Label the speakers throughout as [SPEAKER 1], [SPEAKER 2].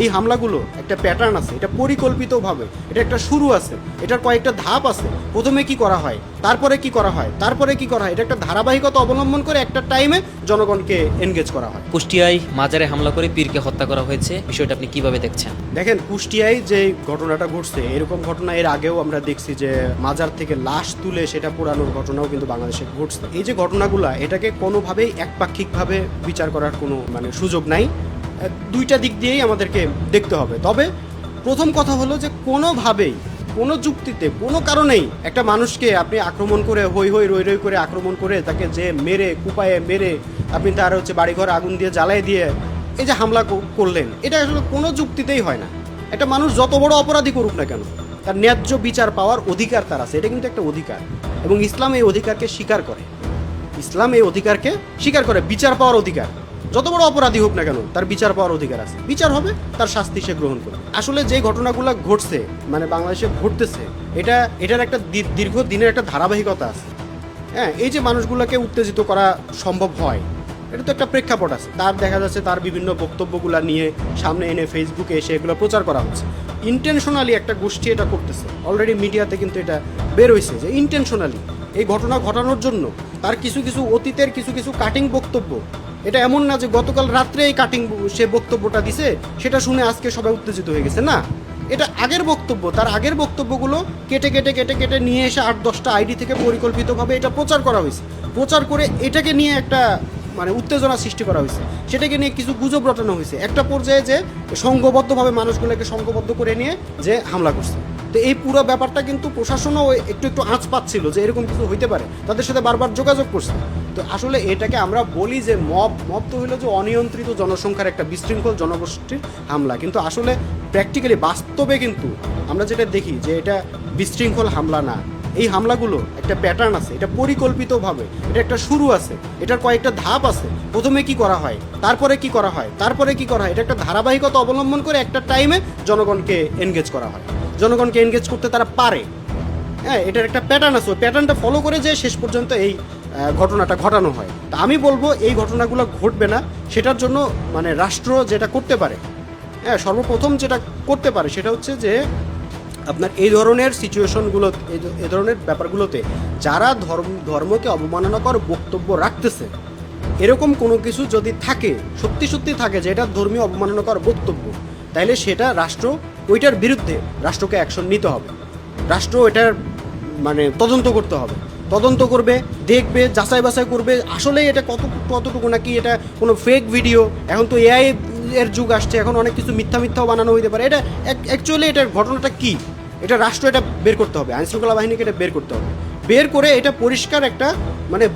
[SPEAKER 1] এই হামলাগুলো একটা প্যাটার্ন আছে, এটা পরিকল্পিতভাবে, এটা একটা শুরু আছে, এটার কয়েকটা ধাপ আছে। প্রথমে কি করা হয়, তারপরে কি করা হয়, তারপরে কি করা হয়, এটা একটা ধারাবাহিকতা অবলম্বন করে একটা টাইমে জনগণকে এনগেজ করা হয়।
[SPEAKER 2] কুষ্টিয়ায় মাজারে হামলা করে পীরকে হত্যা করা হয়েছে, বিষয়টা আপনি কিভাবে দেখছেন?
[SPEAKER 1] দেখেন, কুষ্টিয়ায় যে ঘটনাটা ঘটছে, এরকম ঘটনা এর আগেও আমরা দেখছি যে মাজার থেকে লাশ তুলে সেটা পোড়ানোর ঘটনাও কিন্তু বাংলাদেশে ঘটছে। এই যে ঘটনাগুলা, এটাকে কোনোভাবেই একপাক্ষিকভাবে বিচার করার কোনো সুযোগ নাই। দুইটা দিক দিয়েই আমাদেরকে দেখতে হবে। তবে প্রথম কথা হলো যে কোনোভাবেই, কোনো যুক্তিতে, কোনো কারণেই একটা মানুষকে আপনি আক্রমণ করে হই হই রই রই করে আক্রমণ করে তাকে যে মেরে কুপায়ে মেরে আপনি তার বাড়িঘর আগুন দিয়ে জ্বালাই দিয়ে এই যে হামলা করলেন, এটা আসলে কোনো যুক্তিতেই হয় না। একটা মানুষ যত বড় অপরাধী করুক না কেন, তার ন্যায্য বিচার পাওয়ার অধিকার তার আছে, এটা কিন্তু একটা অধিকার, এবং ইসলাম এই অধিকারকে স্বীকার করে। ইসলাম এই অধিকারকে স্বীকার করে, বিচার পাওয়ার অধিকার। যত বড় অপরাধী হোক না কেন, তার বিচার পাওয়ার অধিকার আছে, বিচার হবে, তার শাস্তি সে গ্রহণ করবে। আসলে যে ঘটনাগুলো ঘটছে, বাংলাদেশে ঘটতেছে, এটার একটা দীর্ঘ দিনের একটা ধারাবাহিকতা আছে। হ্যাঁ, এই যে মানুষগুলোকে উত্তেজিত করা সম্ভব হয়, এটা তো একটা প্রেক্ষাপট আছে। তার দেখা যাচ্ছে তার বিভিন্ন বক্তব্যগুলো নিয়ে সামনে এনে ফেসবুকে এসে এগুলো প্রচার করা হচ্ছে। ইন্টেনশনালি একটা গোষ্ঠী এটা করতেছে, অলরেডি মিডিয়াতে কিন্তু এটা বের হয়েছে যে ইন্টেনশনালি এই ঘটনা ঘটানোর জন্য তার কিছু কিছু অতীতের কিছু কাটিং বক্তব্য, এটা এমন না যে গতকাল রাত্রে এই কাটিং সে বক্তব্যটা দিছে সেটা শুনে আজকে সবাই উত্তেজিত হয়ে গেছে, না, এটা আগের বক্তব্য। তার আগের বক্তব্যগুলো কেটে কেটে কেটে কেটে নিয়ে এসে 8-10টা আইডি থেকে পরিকল্পিতভাবে এটা প্রচার করা হয়েছে। প্রচার করে এটাকে নিয়ে একটা উত্তেজনা সৃষ্টি করা হয়েছে, সেটাকে নিয়ে কিছু গুজব রটানো হয়েছে। একটা পর্যায়ে যে সংঘবদ্ধভাবে মানুষগুলোকে সংঘবদ্ধ করে নিয়ে যে হামলা করছে। তো এই পুরো ব্যাপারটা কিন্তু প্রশাসনও একটু একটু আঁচ পাচ্ছিল যে এরকম কিছু হইতে পারে, তাদের সাথে বারবার যোগাযোগ করছে। তো আসলে এটাকে আমরা বলি যে মব তো হইলো যে অনিয়ন্ত্রিত জনসংখ্যার একটা বিশৃঙ্খল জনগোষ্ঠীর হামলা, কিন্তু আসলে প্র্যাকটিক্যালি বাস্তবে কিন্তু আমরা যেটা দেখি যে এটা বিশৃঙ্খল হামলা না। এই হামলাগুলো একটা প্যাটার্ন আছে, এটা পরিকল্পিতভাবে, এটা একটা শুরু আছে, এটার কয়েকটা ধাপ আছে। প্রথমে কি করা হয়, তারপরে কি করা হয়, তারপরে কি করা হয়, এটা একটা ধারাবাহিকতা অবলম্বন করে একটা টাইমে জনগণকে এনগেজ করা হয়। জনগণকে এনগেজ করতে তারা পারে। হ্যাঁ, এটার একটা প্যাটার্ন আছে, ওই প্যাটার্নটা ফলো করে যে শেষ পর্যন্ত এই ঘটনাটা ঘটানো হয়। তা আমি বলবো এই ঘটনাগুলো ঘটবে না, সেটার জন্য রাষ্ট্র যেটা করতে পারে, হ্যাঁ, সর্বপ্রথম যেটা করতে পারে সেটা হচ্ছে যে আপনার এই ধরনের সিচুয়েশনগুলো, এই ধরনের ব্যাপারগুলোতে যারা ধর্মকে অবমাননাকর বক্তব্য রাখতেছে, এরকম কোনো কিছু যদি থাকে, সত্যি সত্যি থাকে যে এটা ধর্মীয় অবমাননাকর বক্তব্য, তাইলে সেটা রাষ্ট্র ওইটার বিরুদ্ধে রাষ্ট্রকে অ্যাকশন নিতে হবে। রাষ্ট্র এটার তদন্ত করতে হবে, তদন্ত করবে, দেখবে, যাচাই বাছাই করবে আসলে এটা কতটুকু নাকি এটা কোনো ফেক ভিডিও। এখন তো এআই এর যুগ আসছে, এখন অনেক কিছু মিথ্যাও বানানো হইতে পারে। এটা অ্যাকচুয়ালি এটার ঘটনাটা কি, এটা রাষ্ট্র এটা বের করতে হবে, আইনশৃঙ্খলা বাহিনীকে এটা বের করতে হবে। বের করে এটা পরিষ্কার একটা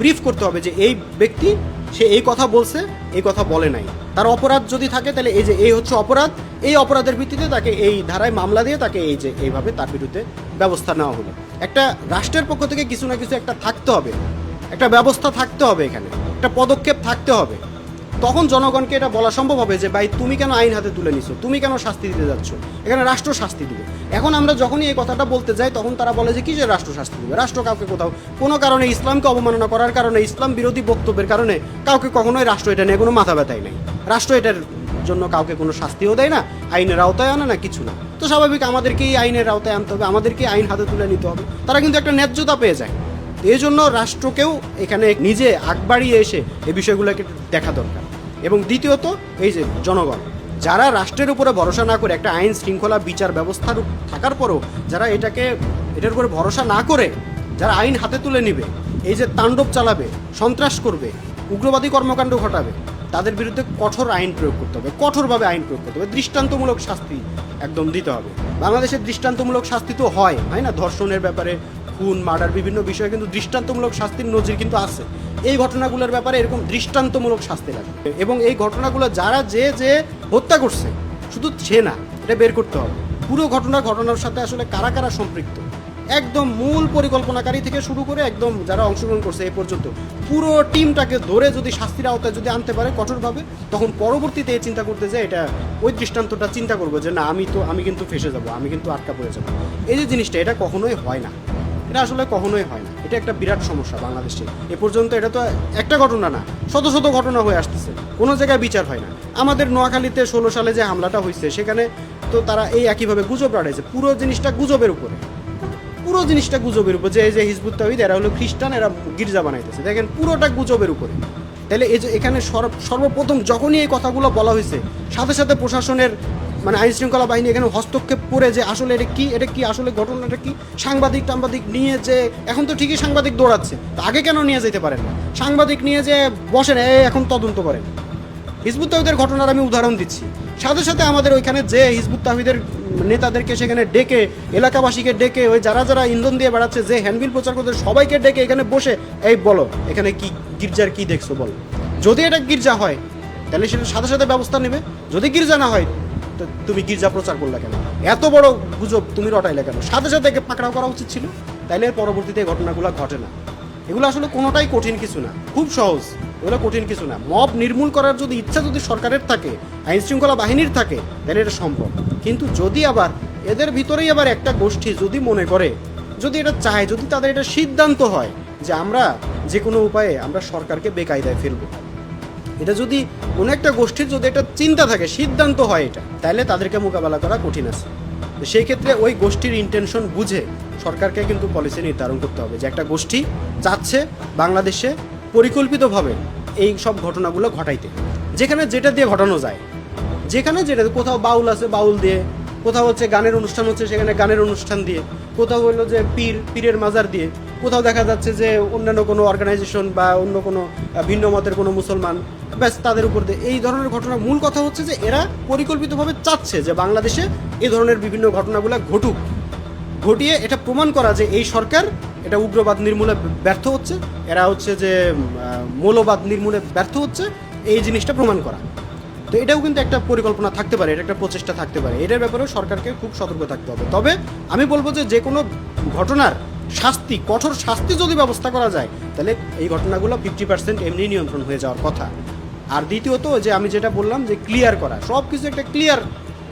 [SPEAKER 1] ব্রিফ করতে হবে যে এই ব্যক্তি সে এই কথা বলছে, এই কথা বলে নাই। তার অপরাধ যদি থাকে তাহলে এই যে এই হচ্ছে অপরাধ, এই অপরাধের ভিত্তিতে তাকে এই ধারায় মামলা দিয়ে তাকে এই যে এইভাবে তার বিরুদ্ধে ব্যবস্থা নেওয়া হলো। একটা রাষ্ট্রের পক্ষ থেকে কিছু না কিছু একটা থাকতে হবে, একটা ব্যবস্থা থাকতে হবে, এখানে একটা পদক্ষেপ থাকতে হবে। তখন জনগণকে এটা বলা সম্ভব হবে যে ভাই তুমি কেন আইন হাতে তুলে নিছো, তুমি কেন শাস্তি দিতে যাচ্ছ, এখানে রাষ্ট্র শাস্তি দিবে। এখন আমরা যখনই এই কথাটা বলতে যাই তখন তারা বলে যে কি যে রাষ্ট্র শাস্তি দিবে। রাষ্ট্র কাউকে কোথাও কোনো কারণে, ইসলামকে অবমাননা করার কারণে, ইসলাম বিরোধী বক্তব্যের কারণে কাউকে কখনোই রাষ্ট্র এটা নিয়ে কোনো মাথা ব্যথাই নেই। রাষ্ট্র এটার জন্য কাউকে কোনো শাস্তিও দেয় না, আইনের আওতায় আনে না, কিছু না। তো স্বাভাবিক আমাদেরকেই আইনের আওতায় আনতে হবে, আমাদেরকেই আইন হাতে তুলে নিতে হবে। তারা কিন্তু একটা ন্যায্যতা পেয়ে যায়। এই জন্য রাষ্ট্রকেও এখানে নিজে আগ বাড়িয়ে এসে এই বিষয়গুলোকে দেখা দরকার। এবং দ্বিতীয়ত এই যে জনগণ, যারা রাষ্ট্রের উপরে ভরসা না করে, একটা আইন শৃঙ্খলা বিচার ব্যবস্থার থাকার পরেও যারা এটার উপরে ভরসা না করে যারা আইন হাতে তুলে নিবে, এই যে তাণ্ডব চালাবে, সন্ত্রাস করবে, উগ্রবাদী কর্মকাণ্ড ঘটাবে, তাদের বিরুদ্ধে কঠোর আইন প্রয়োগ করতে হবে, কঠোরভাবে আইন প্রয়োগ করতে হবে, দৃষ্টান্তমূলক শাস্তি একদম দিতে হবে। বাংলাদেশের দৃষ্টান্তমূলক শাস্তি তো হয় না, ধর্ষণের ব্যাপারে, খুন, মার্ডার, বিভিন্ন বিষয়ে কিন্তু দৃষ্টান্তমূলক শাস্তির নজির কিন্তু আছে। এই ঘটনাগুলোর ব্যাপারে এরকম দৃষ্টান্তমূলক শাস্তি লাগবে, এবং এই ঘটনাগুলো যারা যে হত্যা করছে, শুধু সে না, এটা বের করতে হবে পুরো ঘটনার সাথে আসলে কারা কারা সম্পৃক্ত, একদম মূল পরিকল্পনাকারী থেকে শুরু করে একদম যারা অংশগ্রহণ করছে এই পর্যন্ত পুরো টিমটাকে ধরে যদি শাস্তির আওতায় যদি আনতে পারে কঠোরভাবে, তখন পরবর্তীতে এই চিন্তা করতে যায়, এটা ওই দৃষ্টান্তটা চিন্তা করবো যে না, আমি কিন্তু ফেসে যাব, আমি কিন্তু আটকা পড়ে যাবো। এই যে জিনিসটা, এটা কখনোই হয় না, এটা আসলে কখনোই হয় না। এটা একটা বিরাট সমস্যা বাংলাদেশে। এ পর্যন্ত এটা তো একটা ঘটনা না, শত শত ঘটনা হয়ে আসতেছে, কোনো জায়গায় বিচার হয় না। আমাদের নোয়াখালীতে 16 সালে যে হামলাটা হয়েছে সেখানে তো তারা এই একইভাবে গুজব রটাইছে, পুরো জিনিসটা গুজবের উপরে, পুরো জিনিসটা গুজবের উপর, যে এই যে হিজবুত তাওহীদ এরা হলো খ্রিস্টান, এরা গির্জা বানাইতেছে, দেখেন পুরোটা গুজবের উপরে। তাহলে এই যে এখানে সর্বপ্রথম যখনই এই কথাগুলো বলা হয়েছে, সাথে সাথে প্রশাসনের মানে আইন শৃঙ্খলা বাহিনী এখানে হস্তক্ষেপ করে যে আসলে এটা কি আসলে ঘটনাটা কি, সাংবাদিক নিয়ে যে এখন তো ঠিকই সাংবাদিক দৌড়াচ্ছে, তো আগে কেন নিয়ে যেতে পারেন না? সাংবাদিক নিয়ে যে বসেন, এখন তদন্ত করেন। হিজবুত তাওহীদের ঘটনার আমি উদাহরণ দিচ্ছি, সাথে সাথে আমাদের ওইখানে যে হিজবুত তাওহীদের নেতাদেরকে সেখানে ডেকে, এলাকাবাসীকে ডেকে, ওই যারা যারা ইন্ধন দিয়ে বেড়াচ্ছে, যে হ্যান্ডবিল প্রচার করতে, সবাইকে ডেকে এখানে বসে এই বলো এখানে কি গির্জার কি দেখছো বলো। যদি এটা গির্জা হয় তাহলে সেটা সাথে সাথে ব্যবস্থা নেবে, যদি গির্জা না হয় তো তুমি গির্জা প্রচার করলে কেন, এত বড় গুজব তুমি রটাইলে কেন, সাথে সাথে পাকড়াও করা উচিত ছিল। তাইলে পরবর্তীতে এই ঘটনাগুলো ঘটে না। এগুলো আসলে কোনোটাই কঠিন কিছু না, খুব সহজ, এগুলো কঠিন কিছু না। মব নির্মূল করার যদি ইচ্ছা যদি সরকারের থাকে, আইন শৃঙ্খলা বাহিনীর থাকে, তাহলে এটা সম্ভব। কিন্তু যদি আবার এদের ভিতরেই আবার একটা গোষ্ঠী যদি মনে করে, যদি এটা চায়, যদি তাদের এটা সিদ্ধান্ত হয় যে আমরা যে কোনো উপায়ে আমরা সরকারকে বেকায়দায় ফেলবো, এটা যদি কোনো একটা গোষ্ঠীর যদি একটা চিন্তা থাকে, সিদ্ধান্ত হয় এটা, তাহলে তাদেরকে মোকাবেলা করা কঠিন আছে। তো সেই ক্ষেত্রে ওই গোষ্ঠীর ইন্টেনশন বুঝে সরকারকে কিন্তু পলিসি নির্ধারণ করতে হবে যে একটা গোষ্ঠী চাচ্ছে বাংলাদেশে পরিকল্পিতভাবে এই সব ঘটনাগুলো ঘটাইতে, যেখানে যেটা দিয়ে ঘটানো যায়, যেখানে যেটা, কোথাও বাউল আছে বাউল দিয়ে, কোথাও হচ্ছে গানের অনুষ্ঠান হচ্ছে সেখানে গানের অনুষ্ঠান দিয়ে, কোথাও হলো যে পীরের মাজার দিয়ে, কোথাও দেখা যাচ্ছে যে অন্যান্য কোনো অর্গানাইজেশন বা অন্য কোনো ভিন্ন মতের কোনো মুসলমান, ব্যাস তাদের উপর দিয়ে এই ধরনের ঘটনা। মূল কথা হচ্ছে যে এরা পরিকল্পিতভাবে চাচ্ছে যে বাংলাদেশে এই ধরনের বিভিন্ন ঘটনাগুলো ঘটুক, ঘটিয়ে এটা প্রমাণ করা যে এই সরকার এটা উগ্রবাদ নির্মূলে ব্যর্থ হচ্ছে, এরা হচ্ছে যে মৌলবাদ নির্মূলে ব্যর্থ হচ্ছে, এই জিনিসটা প্রমাণ করা। তো এটাও কিন্তু একটা পরিকল্পনা থাকতে পারে, এটা একটা প্রচেষ্টা থাকতে পারে, এটার ব্যাপারেও সরকারকে খুব সতর্ক থাকতে হবে। তবে আমি বলবো যে কোনো ঘটনার শাস্তি, কঠোর শাস্তি যদি ব্যবস্থা করা যায়, তাহলে এই ঘটনাগুলো 50% এমনি নিয়ন্ত্রণ হয়ে যাওয়ার কথা। আর দ্বিতীয়ত যে আমি যেটা বললাম যে ক্লিয়ার করা, সব কিছু একটা ক্লিয়ার,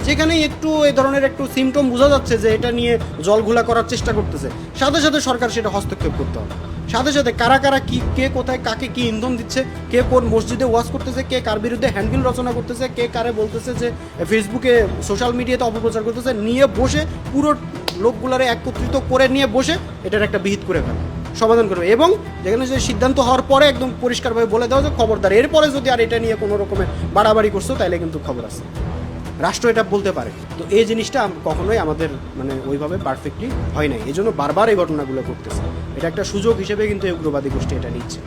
[SPEAKER 1] যেখানেই একটু এই ধরনের একটু সিমটম বোঝা যাচ্ছে যে এটা নিয়ে জলঘোলা করার চেষ্টা করতেছে, সাথে সাথে সরকার সেটা হস্তক্ষেপ করতে হবে। সাথে সাথে কারা কারা কি, কে কোথায় কাকে কি ইন্ধন দিচ্ছে, কে কোন মসজিদে ওয়াজ করতেছে, কে কার বিরুদ্ধে হ্যান্ডবিল রচনা করতেছে, কে কারে বলতেছে যে ফেসবুকে সোশ্যাল মিডিয়াতে অপপ্রচার করতেছে, নিয়ে বসে পুরো লোকগুলারে একত্রিত করে নিয়ে বসে এটার একটা বিহিত করে ফেলে, সমাধান করবে। এবং যেখানে যে সিদ্ধান্ত হওয়ার পরে একদম পরিষ্কারভাবে বলে দেওয়া যে খবরদার, এরপরে যদি আর এটা নিয়ে কোনো রকমের বাড়াবাড়ি করছো তাহলে কিন্তু খবর আছে, রাষ্ট্র এটা বলতে পারে। তো এই জিনিসটা কখনোই আমাদের মানে ওইভাবে পারফেক্টলি হয় নাই, এই জন্য বারবার এই ঘটনাগুলো করতেছে। এটা একটা সুযোগ হিসেবে কিন্তু এই উগ্রবাদী গোষ্ঠী এটা নিচ্ছে।